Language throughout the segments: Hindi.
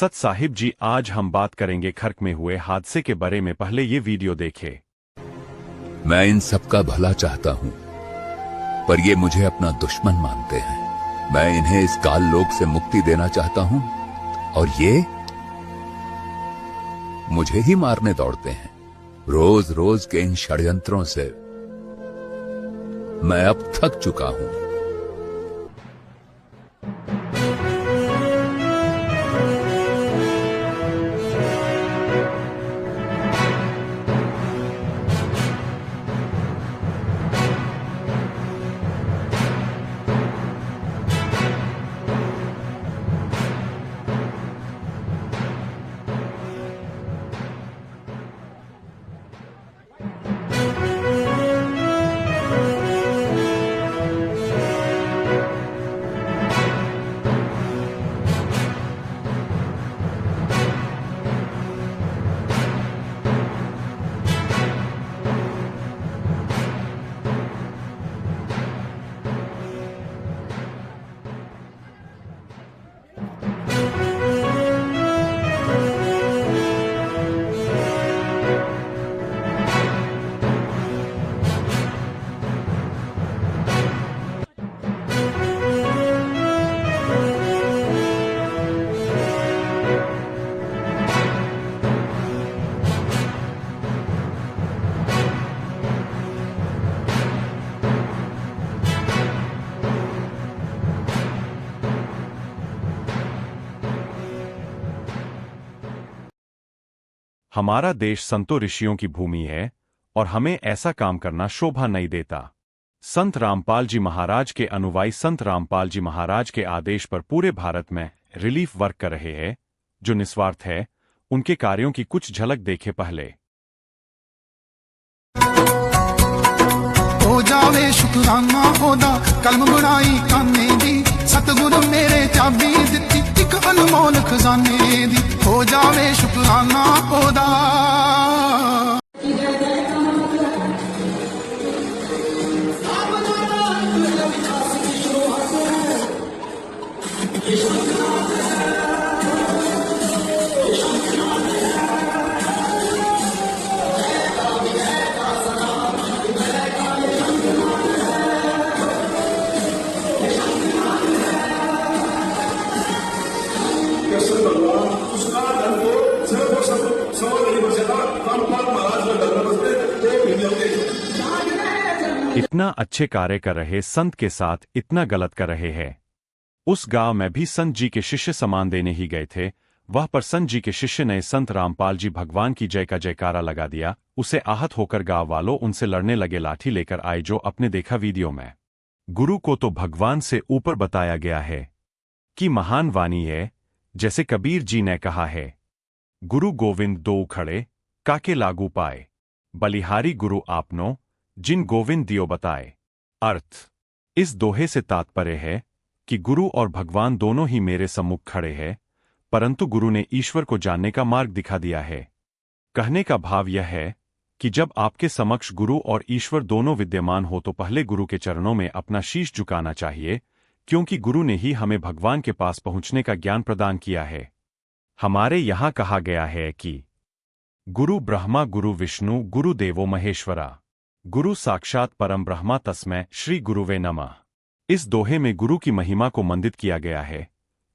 सत साहिब जी, आज हम बात करेंगे खर्क में हुए हादसे के बारे में। पहले ये वीडियो देखे। मैं इन सबका भला चाहता हूं, पर ये मुझे अपना दुश्मन मानते हैं। मैं इन्हें इस काल लोक से मुक्ति देना चाहता हूं और ये मुझे ही मारने दौड़ते हैं। रोज रोज के इन षड्यंत्रों से मैं अब थक चुका हूं। हमारा देश संतों ऋषियों की भूमि है और हमें ऐसा काम करना शोभा नहीं देता। संत रामपाल जी महाराज के अनुयायी संत रामपाल जी महाराज के आदेश पर पूरे भारत में रिलीफ वर्क कर रहे हैं, जो निस्वार्थ है। उनके कार्यों की कुछ झलक देखे पहले। हो जावे शुकराना ओदा, कलम बनाई काने दी, सतगुरु मेरे चाबी दित्ती एक अनमोल खजाने दी। हो जावे शुकराना ओदा। इतना अच्छे कार्य कर रहे संत के साथ इतना गलत कर रहे हैं। उस गांव में भी संत जी के शिष्य सामान देने ही गए थे। वह पर संत जी के शिष्य ने संत रामपाल जी भगवान की जय का जयकारा लगा दिया। उसे आहत होकर गांव वालों उनसे लड़ने लगे। लाठी लेकर आए, जो आपने देखा वीडियो में। गुरु को तो भगवान से ऊपर बताया गया है कि महान वाणी है, जैसे कबीर जी ने कहा है, गुरु गोविंद दो खड़े काके लागू पाए, बलिहारी गुरु आपनो जिन गोविंद दियो बताए। अर्थ इस दोहे से तात्पर्य है कि गुरु और भगवान दोनों ही मेरे सम्मुख खड़े हैं, परंतु गुरु ने ईश्वर को जानने का मार्ग दिखा दिया है। कहने का भाव यह है कि जब आपके समक्ष गुरु और ईश्वर दोनों विद्यमान हो तो पहले गुरु के चरणों में अपना शीश झुकाना चाहिए, क्योंकि गुरु ने ही हमें भगवान के पास पहुंचने का ज्ञान प्रदान किया है। हमारे यहां कहा गया है कि गुरु ब्रह्मा गुरु विष्णु गुरु देवो महेश्वरा, गुरु साक्षात परम ब्रह्मा तस्मै श्री गुरुवे नमः। इस दोहे में गुरु की महिमा को मंडित किया गया है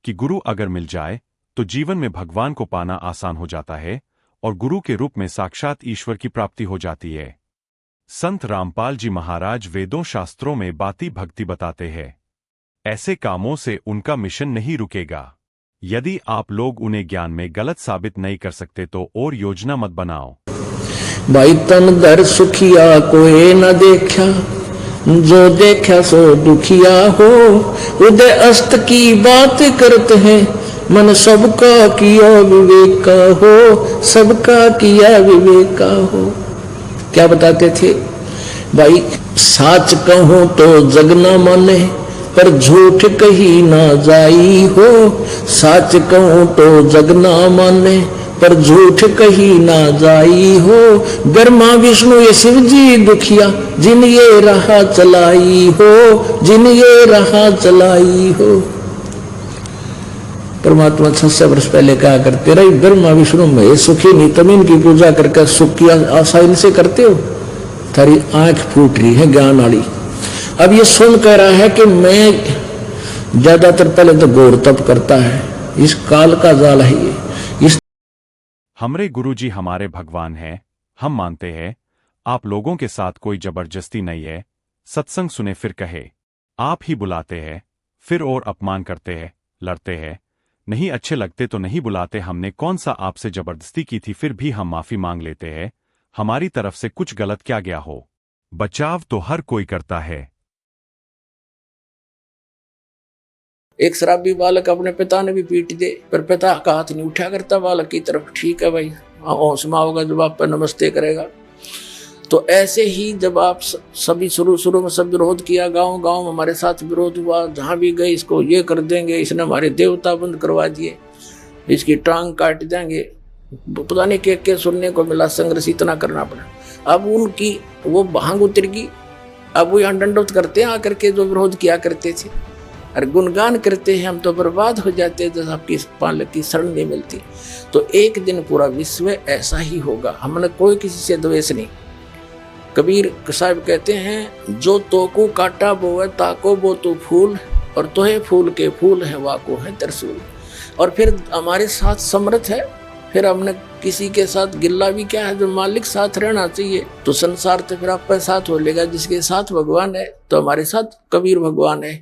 कि गुरु अगर मिल जाए तो जीवन में भगवान को पाना आसान हो जाता है और गुरु के रूप में साक्षात ईश्वर की प्राप्ति हो जाती है। संत रामपाल जी महाराज वेदों शास्त्रों में बाती भक्ति बताते हैं। ऐसे कामों से उनका मिशन नहीं रुकेगा। यदि आप लोग उन्हें ज्ञान में गलत साबित नहीं कर सकते तो और योजना मत बनाओ। भाई तन दर सुखिया कोई न देखा, जो देखा सो दुखिया हो। उदय अस्त की बात करते हैं, मन सबका किया विवेक का हो, सबका किया विवेक का हो। क्या बताते थे भाई? साच कहूं तो जग न माने, पर झूठ कही ना जाई हो। साच कहूं तो जग न माने, पर झूठ कही ना जाई हो। ब्रह्मा विष्णु ये शिव जी दुखिया, जिन ये राह चलाई हो, जिन ये राह चलाई हो। परमात्मा 600 वर्ष पहले कहा करते रही, ब्रह्मा विष्णु महेश सुखी नहीं, तुम इनकी पूजा करके सुख की आशा इनसे करते हो, थारी आंख फूट रही है ज्ञान वाली। अब ये सुन कह रहा है कि मैं ज्यादातर पहले तो घोर तप करता है, इस काल का जाल है ये। इस हमरे गुरुजी हमारे भगवान हैं, हम मानते हैं। आप लोगों के साथ कोई जबरदस्ती नहीं है। सत्संग सुने फिर कहे, आप ही बुलाते हैं, फिर और अपमान करते हैं, लड़ते हैं, नहीं अच्छे लगते तो नहीं बुलाते। हमने कौन सा आपसे जबरदस्ती की थी? फिर भी हम माफी मांग लेते हैं। हमारी तरफ से कुछ गलत क्या गया हो? बचाव तो हर कोई करता है। एक शराबी बालक अपने पिता ने भी पीट दे, पर पिता का हाथ नहीं उठा करता बालक की तरफ। ठीक है भाई, हौसला होगा जब आप पर नमस्ते करेगा। तो ऐसे ही जब आप सभी शुरू में सब विरोध किया, गांव गांव में हमारे साथ विरोध हुआ, जहां भी गए इसको ये कर देंगे, इसने हमारे देवता बंद करवा दिए, इसकी टांग काट देंगे, पता नहीं क्या सुनने को मिला, संघर्ष इतना करना पड़ा। अब उनकी वो भांग उतर गई। अब वो यहाँ दंडोत करते हैं आकर के जो विरोध किया करते थे, और गुणगान करते हैं हम तो बर्बाद हो जाते हैं जब आपकी पालक की शरण नहीं मिलती। तो एक दिन पूरा विश्व ऐसा ही होगा। हमने कोई किसी से द्वेष नहीं। कबीर साहब कहते हैं, जो तोकू काटा बोवे ताको बो तो फूल, और तोहे फूल के फूल है वाको है तरसूल। और फिर हमारे साथ समर्थ है, फिर हमने किसी के साथ गिल्ला भी क्या है, जो मालिक साथ रहना चाहिए। तो संसार तो फिर आपके साथ हो लेगा। जिसके साथ भगवान है तो हमारे साथ कबीर भगवान है।